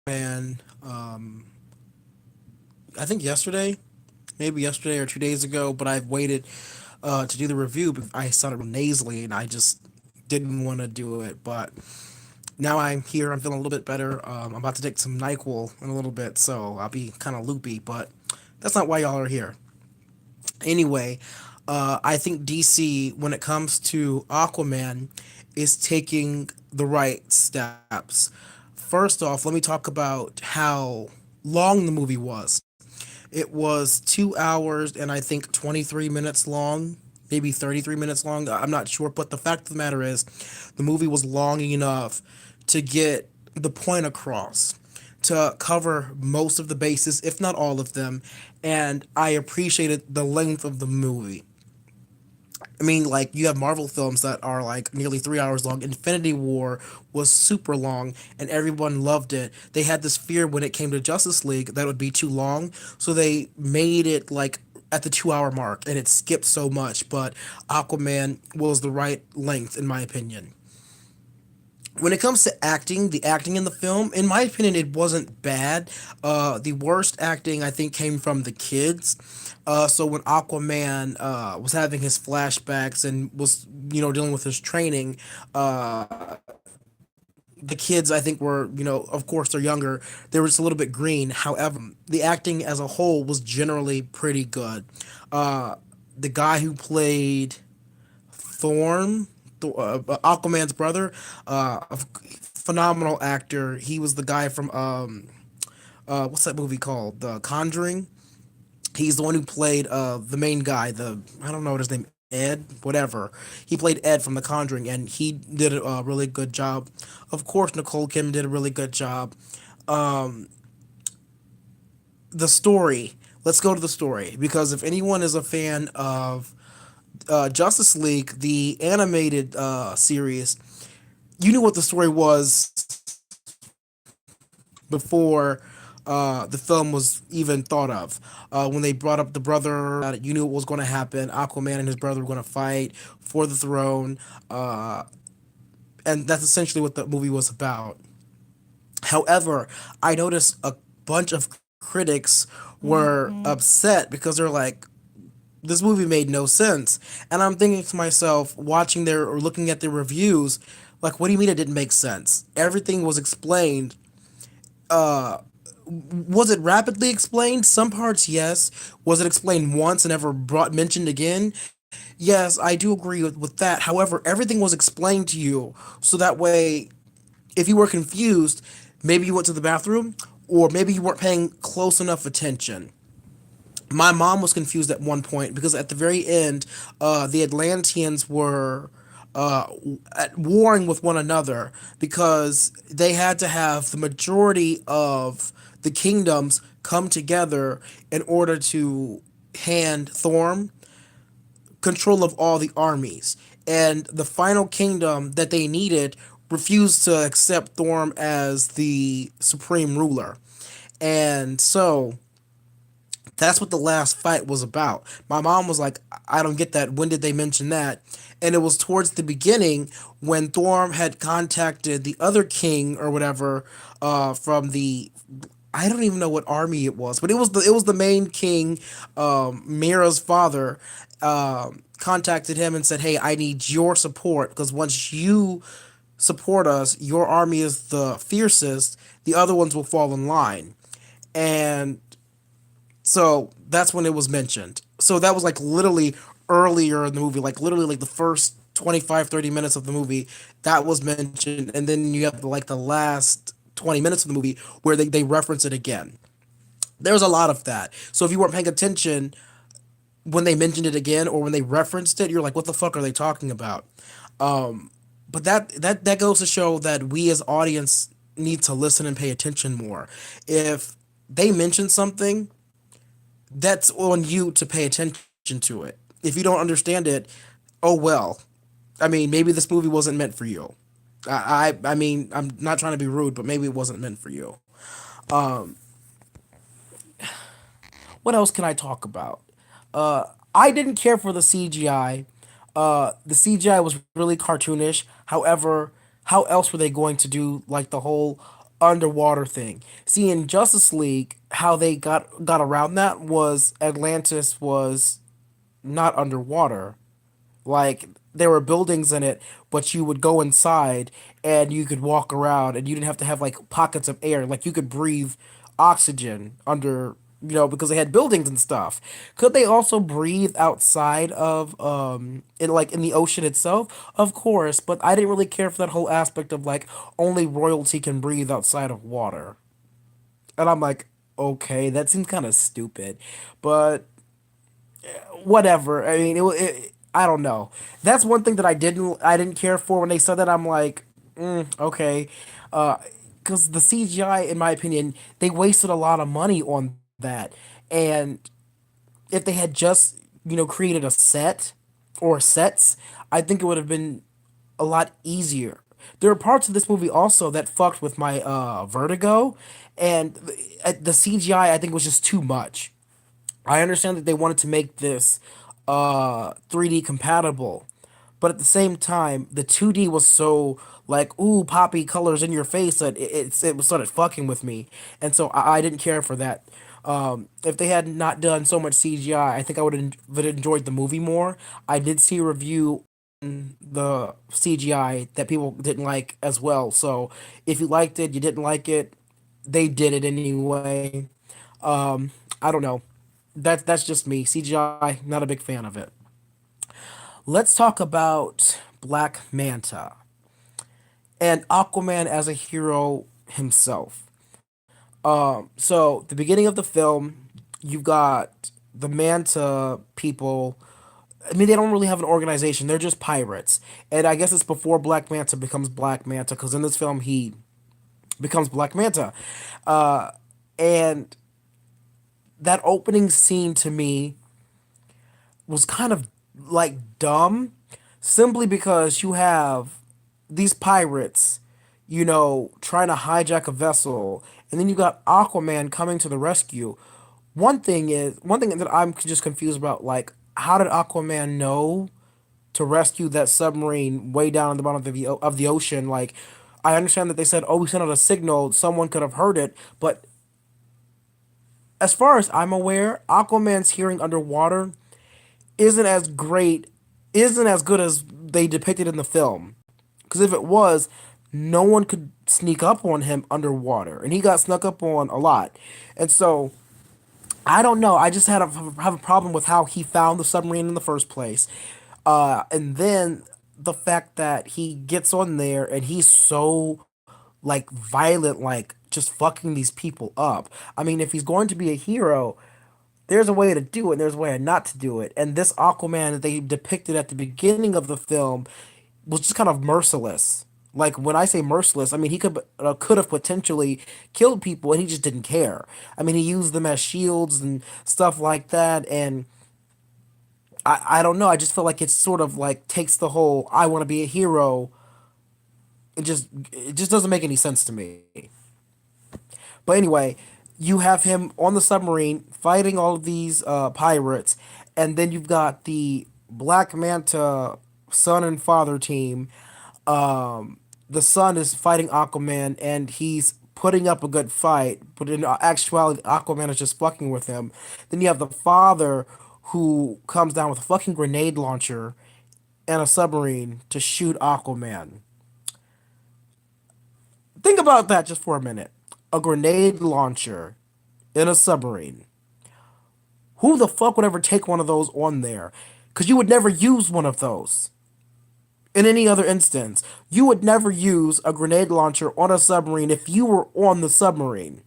Man, I think yesterday, maybe yesterday or 2 days ago, but I've waited to do the review because I sounded nasally and I just didn't want to do it. But now I'm here. I'm feeling a little bit better. I'm about to take some NyQuil in a little bit, so I'll be kind of loopy. But that's not why y'all are here. Anyway, I think DC, when it comes to Aquaman, is taking the right steps. First off, let me talk about how long the movie was. It was 2 hours and I think 23 minutes long, maybe 33 minutes long. I'm not sure, but the fact of the matter is, the movie was long enough to get the point across, to cover most of the bases, if not all of them, and I appreciated the length of the movie. I mean, like, you have Marvel films that are like nearly 3 hours long. Infinity War was super long, and everyone loved it. They had this fear when it came to Justice League that it would be too long, so they made it like at the 2 hour mark, and it skipped so much. But Aquaman was the right length, in my opinion. When it comes to acting, the acting in the film, in my opinion, it wasn't bad. The worst acting I think came from the kids. So when Aquaman was having his flashbacks and was dealing with his training, the kids I think were, of course they're younger. They were just a little bit green. However, the acting as a whole was generally pretty good. Uh, the guy who played Thorn, Aquaman's brother, a phenomenal actor. He was the guy from what's that movie called? The Conjuring. He's the one who played the main guy. The I don't know what his name. Ed, whatever. He played Ed from The Conjuring, and he did a really good job. Of course, Nicole Kim did a really good job. Um, the story. Let's go to the story because if anyone is a fan of Justice League, the animated series, you knew what the story was before the film was even thought of. When they brought up the brother, you knew what was going to happen. Aquaman and his brother were going to fight for the throne, and that's essentially what the movie was about. However, I noticed a bunch of critics were Mm-hmm. upset because they're like, this movie made no sense. And I'm thinking to myself, watching their or looking at their reviews, like, what do you mean it didn't make sense? Everything was explained. Was it rapidly explained? Some parts, yes. Was it explained once and never brought mentioned again? Yes, I do agree with that. However, everything was explained to you, so that way, if you were confused, maybe you went to the bathroom, or maybe you weren't paying close enough attention. My mom was confused at one point because at the very end, the Atlanteans were uh, warring with one another because they had to have the majority of the kingdoms come together in order to hand Thorm control of all the armies. And the final kingdom that they needed refused to accept Thorm as the supreme ruler. And so that's what the last fight was about. My mom was like, I don't get that. When did they mention that? And it was towards the beginning when Thorm had contacted the other king or whatever from the I don't even know what army it was, but it was the main king, Mira's father, contacted him and said, "Hey, I need your support because once you support us, your army is the fiercest. The other ones will fall in line." And so that's when it was mentioned. So that was like literally earlier in the movie, like literally like the first 25, 30 minutes of the movie that was mentioned. And then you have like the last 20 minutes of the movie where they reference it again. There's a lot of that. So if you weren't paying attention when they mentioned it again or when they referenced it, you're like, what the fuck are they talking about? But that goes to show that we as audience need to listen and pay attention more. If they mention something, that's on you to pay attention to it. If you don't understand it, oh well. I mean, maybe this movie wasn't meant for you. I mean, I'm not trying to be rude, but maybe it wasn't meant for you. Um, what else can I talk about? I didn't care for the CGI. The CGI was really cartoonish. However, how else were they going to do like the whole underwater thing. See, in Justice League, how they got around that was Atlantis was not underwater. Like there were buildings in it, but you would go inside and you could walk around and you didn't have to have like pockets of air. Like you could breathe oxygen under, because they had buildings and stuff. Could they also breathe outside of in the ocean itself? Of course, but I didn't really care for that whole aspect of like only royalty can breathe outside of water. And I'm like, okay, that seems kind of stupid. But whatever. I mean, I don't know. That's one thing that I didn't care for when they said that. I'm like, okay, because the CGI, in my opinion, they wasted a lot of money on that. And if they had just created a set or sets, I think it would have been a lot easier. There are parts of this movie also that fucked with my vertigo, and the CGI I think was just too much. I understand that they wanted to make this 3D compatible, but at the same time, the 2D was so like ooh poppy colors in your face that it was started fucking with me, and so I didn't care for that. If they had not done so much CGI, I think I would have enjoyed the movie more. I did see a review on the CGI that people didn't like as well. So if you liked it, you didn't like it, they did it anyway. I don't know. That's just me. CGI, not a big fan of it. Let's talk about Black Manta and Aquaman as a hero himself. So the beginning of the film, you've got the Manta people. I mean, they don't really have an organization. They're just pirates, and I guess it's before Black Manta becomes Black Manta because in this film he becomes Black Manta, and that opening scene to me was kind of like dumb simply because you have these pirates, trying to hijack a vessel, and then you got Aquaman coming to the rescue. One thing that I'm just confused about, like, how did Aquaman know to rescue that submarine way down at the bottom of the ocean? Like, I understand that they said, "Oh, we sent out a signal, someone could have heard it," but as far as I'm aware, Aquaman's hearing underwater isn't as great, isn't as good as they depicted in the film. Because if it was, no one could sneak up on him underwater, and he got snuck up on a lot. And so I don't know. I just have a problem with how he found the submarine in the first place, and then the fact that he gets on there and he's so like violent, like just fucking these people up. I mean, if he's going to be a hero, there's a way to do it and there's a way not to do it. And this Aquaman that they depicted at the beginning of the film was just kind of merciless. Like when I say merciless, I mean he could have potentially killed people and he just didn't care. I mean he used them as shields and stuff like that. And I don't know. I just feel like it's sort of like takes the whole I want to be a hero. It just doesn't make any sense to me. But anyway, you have him on the submarine fighting all of these pirates, and then you've got the Black Manta son and father team. The son is fighting Aquaman, and he's putting up a good fight, but in actuality, Aquaman is just fucking with him. Then you have the father who comes down with a fucking grenade launcher and a submarine to shoot Aquaman. Think about that just for a minute. A grenade launcher in a submarine. Who the fuck would ever take one of those on there? Because you would never use one of those. In any other instance, you would never use a grenade launcher on a submarine if you were on the submarine.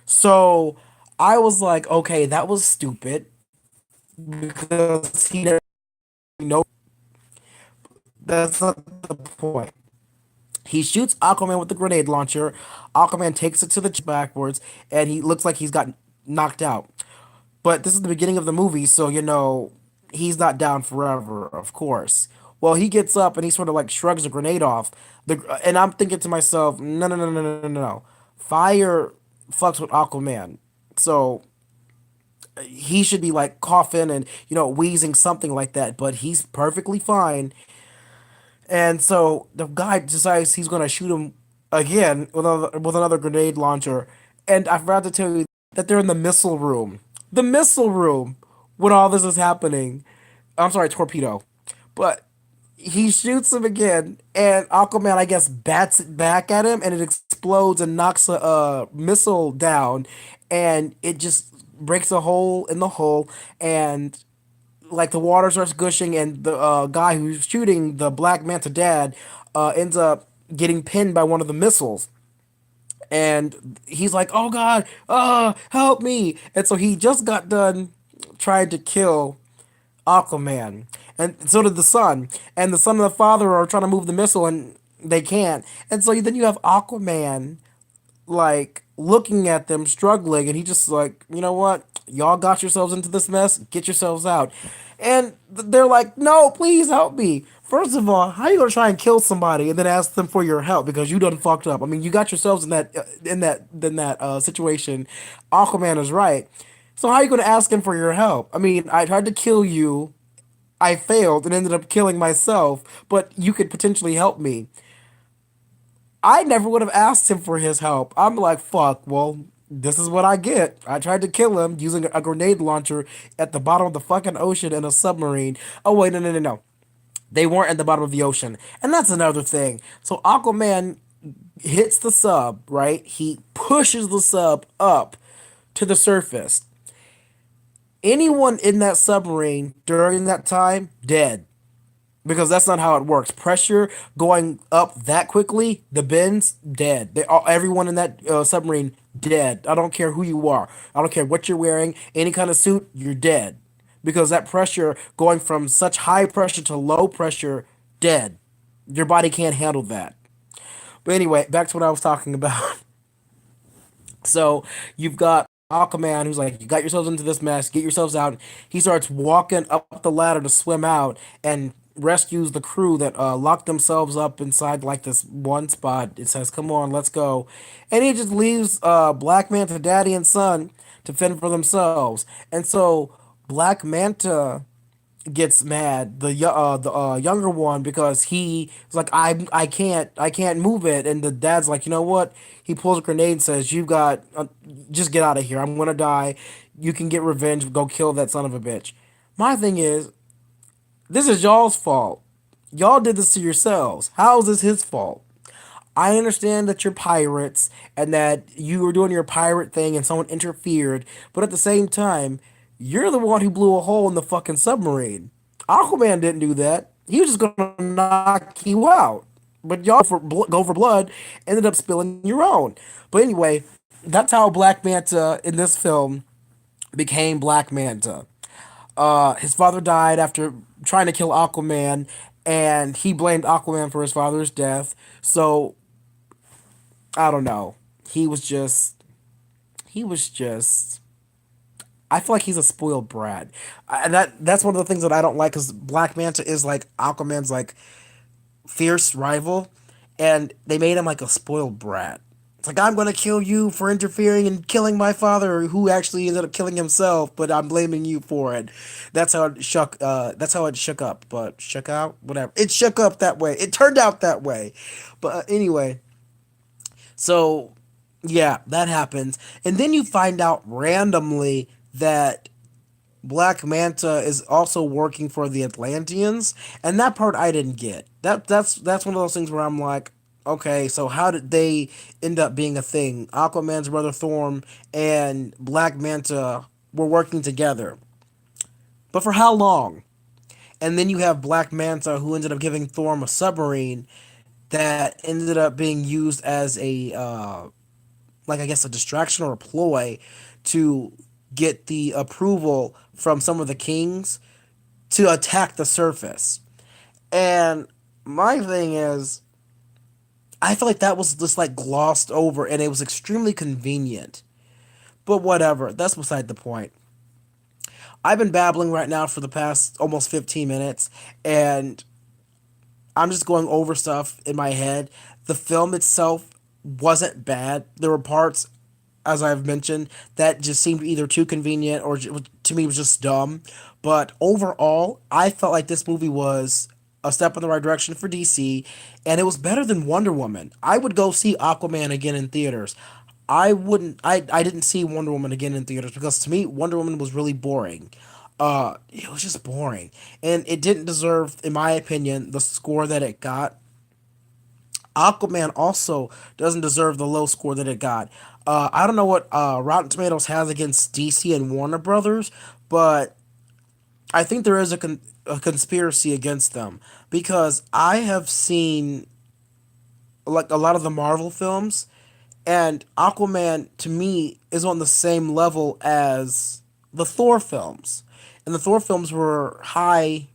So I was like, okay, that was stupid because he never know that's not the point. He shoots Aquaman with the grenade launcher. Aquaman takes it to the backwards, and he looks like he's got knocked out. But this is the beginning of the movie, so he's not down forever, of course. Well, he gets up and he sort of like shrugs the grenade off. And I'm thinking to myself, no, no, no, no, no, no, no. Fire fucks with Aquaman. So he should be like coughing and, wheezing something like that. But he's perfectly fine. And so the guy decides he's going to shoot him again with another grenade launcher. And I forgot to tell you that they're in the missile room. The missile room when all this is happening. I'm sorry, torpedo. But he shoots him again, and Aquaman, I guess, bats it back at him, and it explodes and knocks a missile down, and it just breaks a hole in the hull, and like the water starts gushing, and the guy who's shooting the Black Manta dad ends up getting pinned by one of the missiles. And he's like, "Oh God, help me!" And so he just got done trying to kill Aquaman, and so did the son. And the son and the father are trying to move the missile, and they can't. And so then you have Aquaman like looking at them struggling, and he just like, you know what, y'all got yourselves into this mess, get yourselves out. And they're like, no, please help me. First of all, how you gonna try and kill somebody and then ask them for your help because you done fucked up? I mean, you got yourselves in that situation. Aquaman is right. So how are you gonna ask him for your help? I mean, I tried to kill you, I failed and ended up killing myself, but you could potentially help me. I never would have asked him for his help. I'm like, fuck, well, this is what I get. I tried to kill him using a grenade launcher at the bottom of the fucking ocean in a submarine. Oh, wait, no, no, no, no. They weren't at the bottom of the ocean. And that's another thing. So Aquaman hits the sub, right? He pushes the sub up to the surface. Anyone in that submarine during that time, dead, because that's not how it works. Pressure going up that quickly, the bends dead. They all, everyone in that submarine dead. I don't care who you are. I don't care what you're wearing. Any kind of suit, you're dead, because that pressure going from such high pressure to low pressure, dead. Your body can't handle that. But anyway, back to what I was talking about. So you've got Aquaman who's like, you got yourselves into this mess, get yourselves out. He starts walking up the ladder to swim out and rescues the crew that locked themselves up inside like this one spot. It says, come on, let's go. And he just leaves Black Manta, daddy and son, to fend for themselves. And so Black Manta gets mad, the younger one, because he's like, I can't move it, and the dad's like, you know what, he pulls a grenade and says, you got just get out of here, I'm gonna die, you can get revenge, go kill that son of a bitch. My thing is, this is y'all's fault. Y'all did this to yourselves. How is this his fault? I understand that you're pirates and that you were doing your pirate thing and someone interfered, but at the same time, you're the one who blew a hole in the fucking submarine. Aquaman didn't do that. He was just gonna knock you out. But y'all go for blood, ended up spilling your own. But anyway, that's how Black Manta in this film became Black Manta. His father died after trying to kill Aquaman, and he blamed Aquaman for his father's death. So I don't know. He was just he was just I feel like he's a spoiled brat. And that's one of the things that I don't like, cuz Black Manta is like Aquaman's like fierce rival, and they made him like a spoiled brat. It's like, I'm gonna kill you for interfering and killing my father, who actually ended up killing himself, but I'm blaming you for it. That's how it shook. That's how it shook up. But shook out, whatever. It shook up that way. It turned out that way. But anyway, so yeah, that happens, and then you find out randomly that Black Manta is also working for the Atlanteans, and that part I didn't get. That's one of those things where I'm like, okay, so how did they end up being a thing? Aquaman's brother Thorm and Black Manta were working together, but for how long? And then you have Black Manta who ended up giving Thorm a submarine that ended up being used as a like, I guess, a distraction or a ploy to get the approval from some of the kings to attack the surface. And my thing is, I feel like that was just like glossed over and it was extremely convenient. But whatever, that's beside the point. I've been babbling right now for the past almost 15 minutes, and I'm just going over stuff in my head. The film itself wasn't bad. There were parts, as I've mentioned, that just seemed either too convenient or to me was just dumb. But overall, I felt like this movie was a step in the right direction for DC, and it was better than Wonder Woman. I would go see Aquaman again in theaters. I wouldn't. I didn't see Wonder Woman again in theaters because to me Wonder Woman was really boring. It was just boring, and it didn't deserve, in my opinion, the score that it got. Aquaman also doesn't deserve the low score that it got. I don't know what Rotten Tomatoes has against DC and Warner Brothers, but I think there is a conspiracy against them because I have seen like a lot of the Marvel films, and Aquaman to me is on the same level as the Thor films, and the Thor films were high,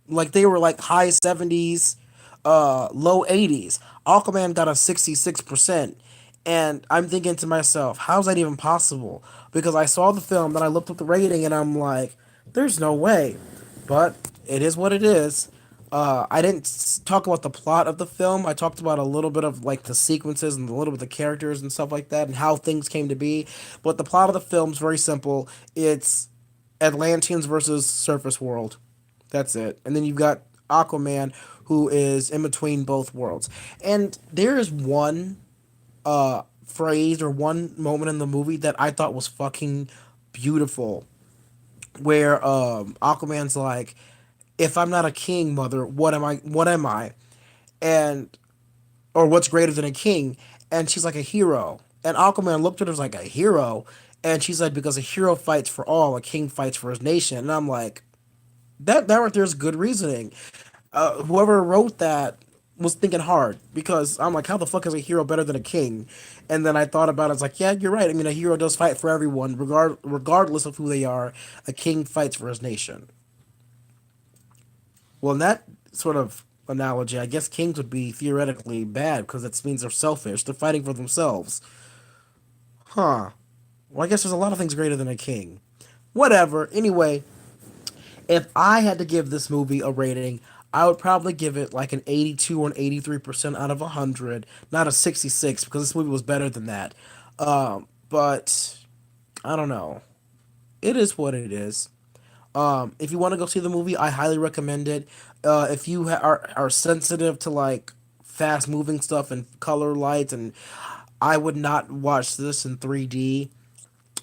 like they were like high 70s, low 80s. Aquaman got a 66%. And I'm thinking to myself, how's that even possible? Because I saw the film, then I looked up the rating, and I'm like, there's no way. But it is what it is. I didn't talk about the plot of the film. I talked about a little bit of like the sequences and a little bit of the characters and stuff like that and how things came to be. But the plot of the film is very simple. It's Atlanteans versus Surface World. That's it. And then you've got Aquaman, who is in between both worlds. And there is one phrase or one moment in the movie that I thought was fucking beautiful, where Aquaman's like, "If I'm not a king, mother, what am I? What am I?" And or what's greater than a king? And she's like, a hero. And Aquaman looked at her like, a hero. And she's like, because a hero fights for all, a king fights for his nation. And I'm like, that right there is good reasoning. Whoever wrote that was thinking hard because I'm like, how the fuck is a hero better than a king? And then I thought about it. I was like, yeah, you're right. I mean, a hero does fight for everyone, regardless of who they are. A king fights for his nation. Well, in that sort of analogy, I guess kings would be theoretically bad because it means they're selfish. They're fighting for themselves. Huh. Well, I guess there's a lot of things greater than a king. Whatever. Anyway, if I had to give this movie a rating, I would probably give it like an 82 or an 83% out of 100, not a 66 because this movie was better than that. But I don't know. It is what it is. If you want to go see the movie, I highly recommend it. If you are sensitive to like fast moving stuff and color lights, and I would not watch this in 3D.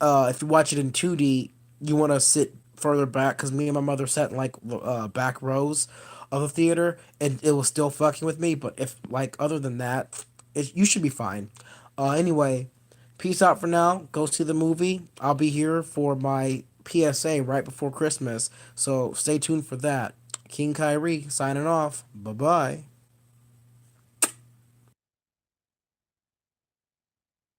If you watch it in 2D, you want to sit further back because me and my mother sat in like the back rows of the theater, and it was still fucking with me. But if like other than that, you should be fine. Anyway, peace out for now. Go see the movie. I'll be here for my PSA right before Christmas, so stay tuned for that. King Kyrie signing off. Bye bye.